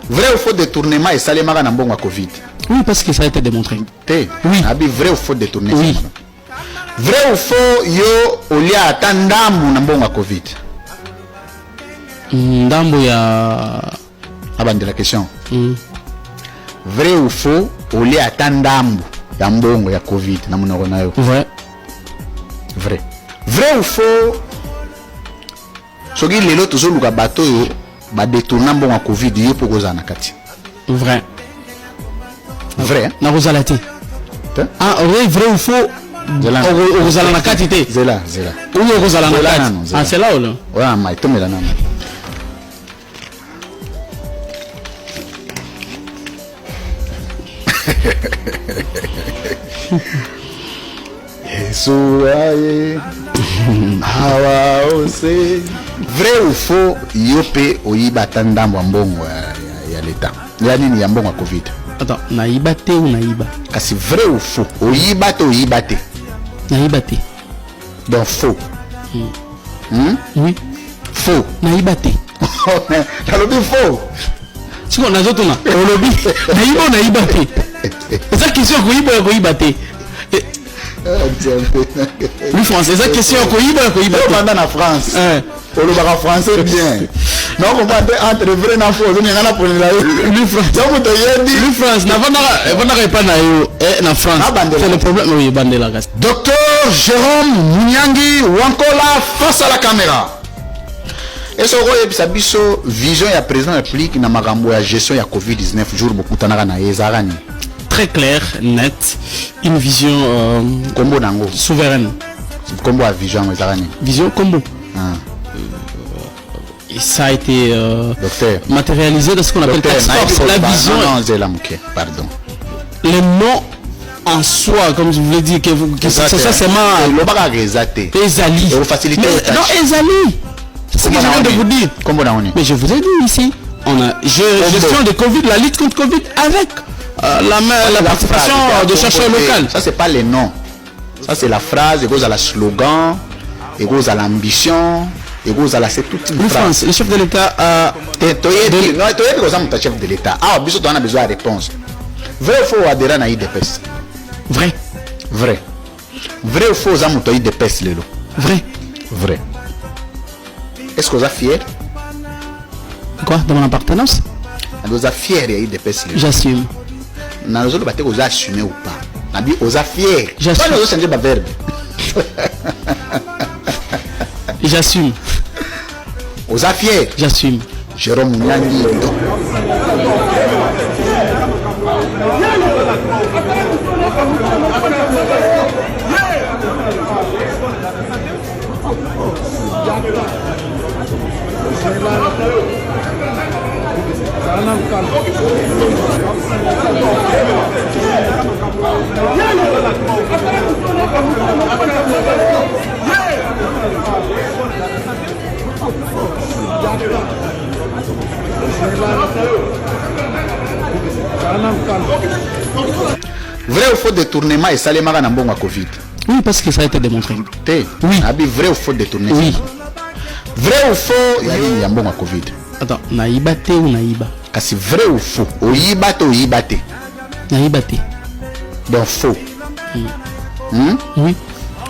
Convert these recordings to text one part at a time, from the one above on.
Vrai ou faux détournement et salémara na mbongo à Covid? Oui, parce que ça a été démontré. Oui. Abi vrai ou faux détournement? Oui. Vrai ou faux yo olia atandamu na mbongo à Covid? Ndambo ya abandi la question. Vrai ou faux olia atandamu ya mbongo ya Covid na munoko na yo? Vrai. Vrai. Vrai ou faux soki lelo tozoluka bato yo ba détourner mbongo à Covid yo pokoza na kati? Vrai. Vrai. Na rozalate. Ah, oui, vrai ou faux? Rozala na kati te. Zela. Ou rozala na kati. Ah, c'est là ou là? Ouais, mais tombe là non. Vrai ou faux yope oyiba tandambo mbongo ya l'état ya nini ya mbongo ya Covid? Attends, naïba te ou naïba? Kasi vrai ou faux oyiba te oyiba te? Naïba te. Donc faux. Oui. Faux. Naïba te. T'as le dit faux. Si on a d'autres là, on le dit. Naïba ou naïba te? C'est ça question koyiba te. Oui, français, c'est ça question koyiba te. Pendant la France. On le parle français bien. Non, on va entre vrai et faux. On est là pour le France. Na France. C'est le problème. Oui, bandela. Docteur Jérôme Mouniangi Wankola face à la caméra. Est-ce que vous avez vision ya président république na makambo ya gestion ya Covid-19 jour beaucoup tanaka na ezarani? Très clair, net, une vision combo nango souveraine. Combo à vision ezarani. Vision combo. Et ça a été matérialisé dans ce qu'on appelle task force. La vision. Non, pardon. Les mots en soi, comme je vous l'ai dit, que ça c'est mal. Le baga rezate. Ezali. Et faciliter. Non, Ezali. C'est ce que je viens de vous dire. Mais je vous ai dit ici, on a gestion de Covid, la lutte contre Covid avec la participation de chercheurs locaux. Ça c'est pas les noms. Ça c'est la phrase, et à la slogan, et à l'ambition. Et vous allez c'est toute une France, le chef de l'État a... Non, tu chef de l'État. Ah, on a besoin de réponse. Vrai ou faux adhérer à l'IDPS? Vrai. Vrai. Vrai ou faux à l'IDPS? Vrai. Vrai. Est-ce que vous êtes fier? Quoi? Dans mon appartenance? Vous êtes fier de l'IDPS? J'assume. Vous avez assumé ou pas? Vous êtes fier? J'assume. Vous avez changé de verbe. J'assume. Aux affaires. J'assume. Jérôme Mouniangi. Vrai ou faux détournement et salémara na mbongo à Covid? Oui, parce que ça a été démontré. Oui. Abi vrai ou faux détournement? Oui. Vrai ou faux ya mbongo à Covid? Attends, naïba te ou naïba? Kasi vrai ou faux oyiba te oyiba te? Naïba te. Donc faux. Oui.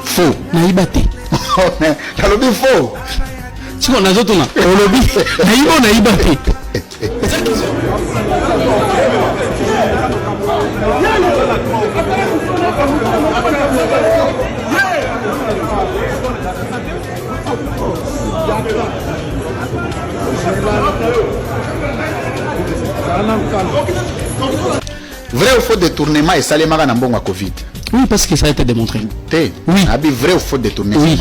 Faux. Naïba te. T'as le dit faux. Si on a d'autres là, on le dit. Naïba ou naïba te? C'est ça question. Vrai ou faux détournement et salémara na mbongo à Covid? Oui, parce que ça a été démontré. Oui. Abi vrai ou faux détournement? Oui.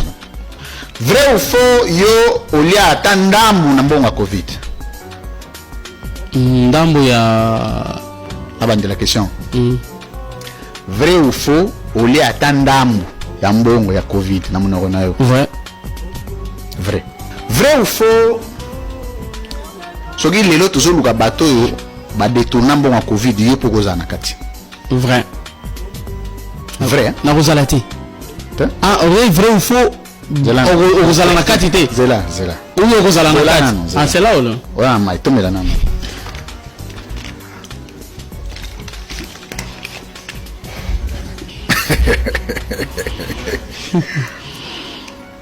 Vrai ou faux yo olia atandamu na mbongo à Covid? Ndambo ya abandi la question. Vrai ou faux olia atandamu ya mbongo ya Covid na munoko na yo? Vrai. Vrai. Vrai ou faux soki lelo tozoluka bato oyo badetourna mbongo ya covid yo mpo kozala na kati. Vrai. Vrai, hein? Na kozala te. Ah, vrai ou faux? Kozala na kati te. Zela. Ou kozala na kati. Ah, c'est là ou là? Ouais, mais tomela nano.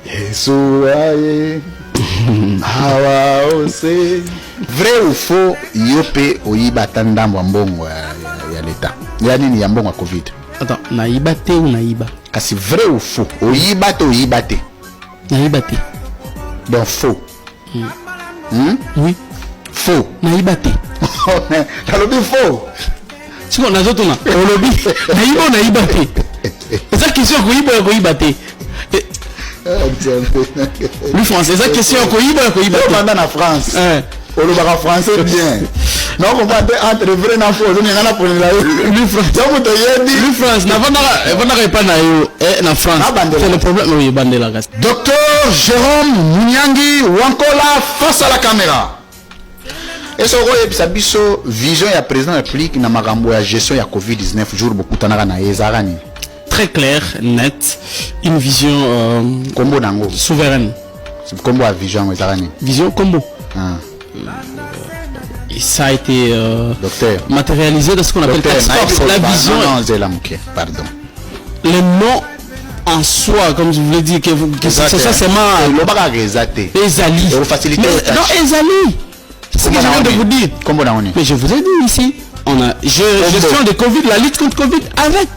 Yesuaye hawa ose. Vrai ou faux yo pe oyiba tandambo mbongo ya leta. Ya nini ya mbongo ya covid? Attends, naïba te ou naïba? Kasi vrai ou faux? Oyiba te oyiba te? Naïba te. Donc faux. Oui. Faux. Naïba te. T'as le faux. Si on a d'autres na. Olobi. Naïba ou naïba te? C'est ça question koyiba te. Lui français, c'est ça question koyiba te. Pendant la France. On le parle français bien. Non, on va entre vrai et faux. On est là pour lui France. N'a pas na France. C'est le problème. Oui, bandela. Docteur Jérôme Mouniangi Wankola face à la caméra. Et ce que biso vision ya président de la République na magambo ya gestion ya COVID-19 jour beaucoup tanaka na ezarani. Très clair, net, une vision combo nango souveraine. C'est combo à vision ezarani. Vision combo. Ça a été matérialisé dans ce qu'on appelle task force, la vision. Pardon. Le nom en soi, comme je vous l'ai dit, que c'est ça, c'est ma. Ezali. Non, Ezali. C'est ce que je viens de vous dire. Mais je vous ai dit ici, on a gestion de Covid, la lutte contre Covid avec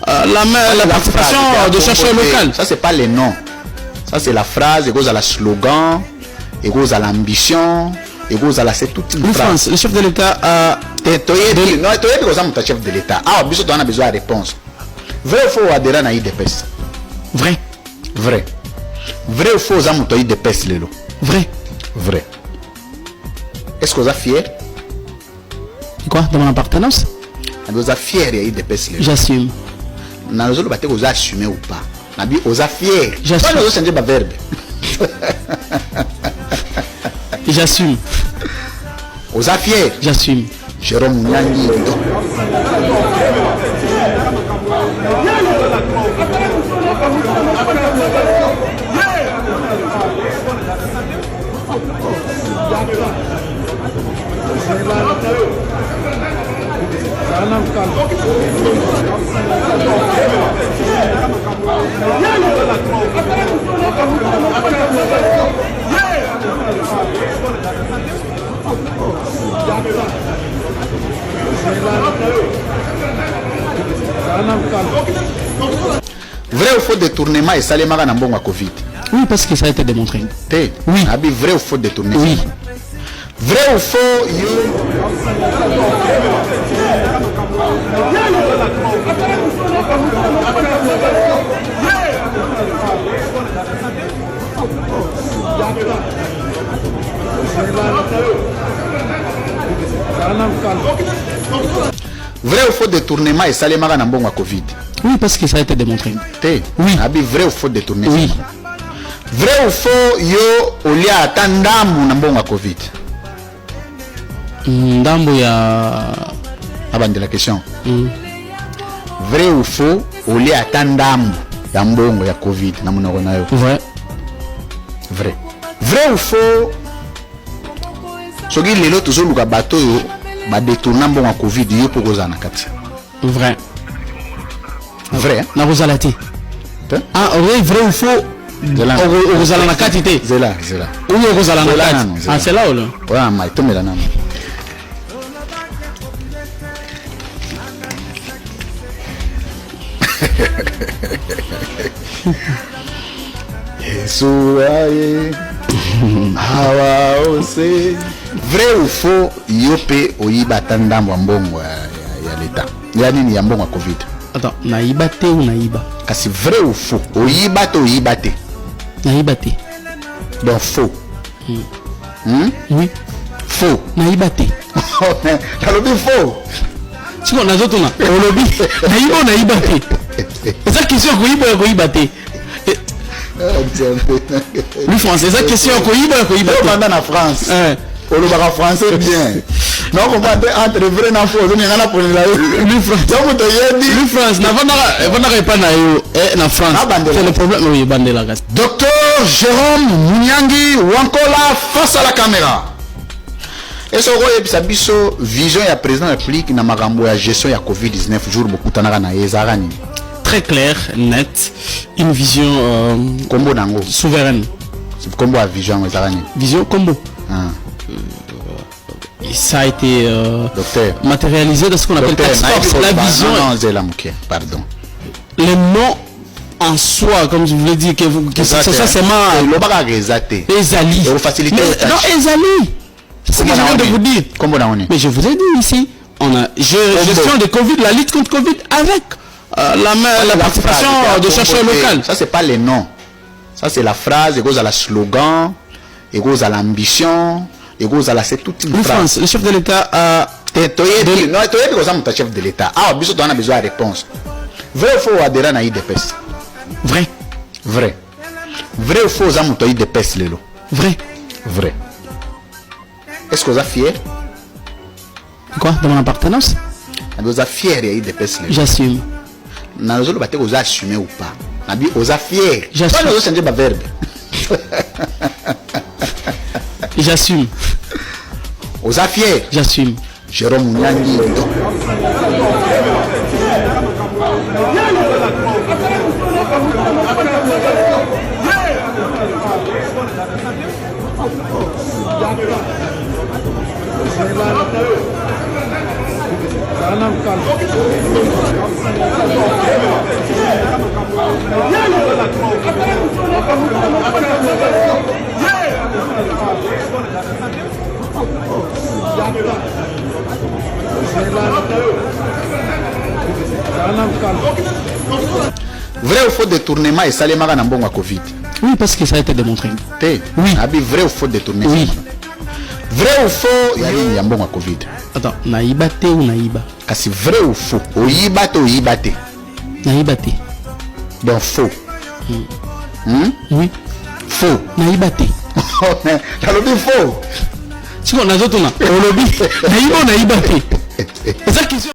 la participation de chercheurs locaux. Ça, c'est pas les noms. Ça, c'est la phrase, et à la slogan, et à l'ambition. Et vous allez c'est toute une France, le chef de l'État a... Non, tu es chef de l'État. Ah, on a besoin de réponse. Vrai ou faux adhérer à l'IDPS? Vrai. Vrai. Vrai ou faux aux amours d'IDPS Lelo? Vrai. Vrai. Est-ce que vous êtes fier? Quoi? Dans mon appartenance? Vous êtes fier d'IDPS Lelo? J'assume. Vous assumez ou pas? Vous êtes fier? J'assume. Vous avez un verbe. J'assume. Aux affaires. J'assume. Jérôme Mouniangi. Vrai ou faux détournement et salemara na mbongo à Covid? Oui, parce que ça a été démontré. Oui. Vrai ou faux détournement? Oui. Vrai ou faux Vrai ou faux détournement et salemara na mbongo à Covid? Oui, parce que ça a été démontré. Oui. Vrai ou faux détournement? Oui. Vrai ou faux yo olia atandamu na mbongo à Covid? Ndambo ya abandela question. Vrai ou faux olia atandamu ya mbongo ya Covid na munoko na yo? Vrai. Vrai. Vrai ou faux soki lelo tozoluka bato yo badetourna mbongo ya Covid yo mpo kozala na kati? Vrai. Vrai, hein? Na kozala te. Ah, vrai ou faux? Kozala na kati te. Zela. Ou kozala na kati. Ah, c'est là ou là? Ouais, mais tomela nano. Yesuaye hawa ose. Vrai ou faux yo pe oyiba tandambo mbongo ya leta? Ya nini ya mbongo ya Covid? Attends, naïba te ou naïba? Kasi vrai ou faux? Oyiba te? Naïba te. Donc faux. Oui. Faux. Naïba te. T'as le faux. Si on a d'autres na. Olobi. Naïba ou naïba te? C'est ça question koyiba te. Lui français, c'est ça question koyiba te. Pendant la France. On le parle français bien. Non, on va entre vrai et faux. On est là pour la France. C'est le problème. Oui, Bandela. Docteur Jérôme Mouniangi Wankola face à la caméra. Et ce que biso vision ya président de la République na magambo ya gestion ya Covid-19 jour bokutanaka na ezarani. Très clair, net, une vision combo nango souveraine. Combo à vision ezarani. Vision combo. Ça a été matérialisé dans ce qu'on appelle task force. La vision. Pardon. Les noms en soi, comme je vous l'ai dit, que ça c'est ma. Ezali. Non, Ezali. C'est ce que je viens de vous dire. Mais je vous ai dit ici, on a gestion de Covid, la lutte contre Covid avec la participation de chercheurs locaux. Ça c'est pas les noms. Ça c'est la phrase, et à la slogan, et à l'ambition, et à la c'est toute une phrase. France, le chef de l'État a. Non, tu es chef de l'État. Ah, biso on a besoin de réponse. Vrai ou faux adhérer à IDPS? Vrai. Vrai. Vrai ou faux à monter IDPS lelo? Vrai. Vrai. Est-ce que vous êtes fier? Quoi? De mon appartenance? Vous êtes fier d'IDPS? J'assume. Vous assumez ou pas? Vous êtes fier? J'assume. Vous changez de verbe. J'assume. Vous êtes fier? J'assume. Jérôme Mouniangi. Vrai ou faux détournement et salémara na mbongo à Covid? Oui, parce que ça a été démontré. Oui. Vrai ou faux détournement? Oui. Vrai ou faux il y a mbongo à Covid? Attends, naïba te ou naïba? C'est vrai ou faux? Oyiba te oyiba te? Naïba te. Donc faux. Oui. Faux. Naïba te. T'as le faux. Si on a d'autres, on a. Naïba ou naïba te? C'est ça question.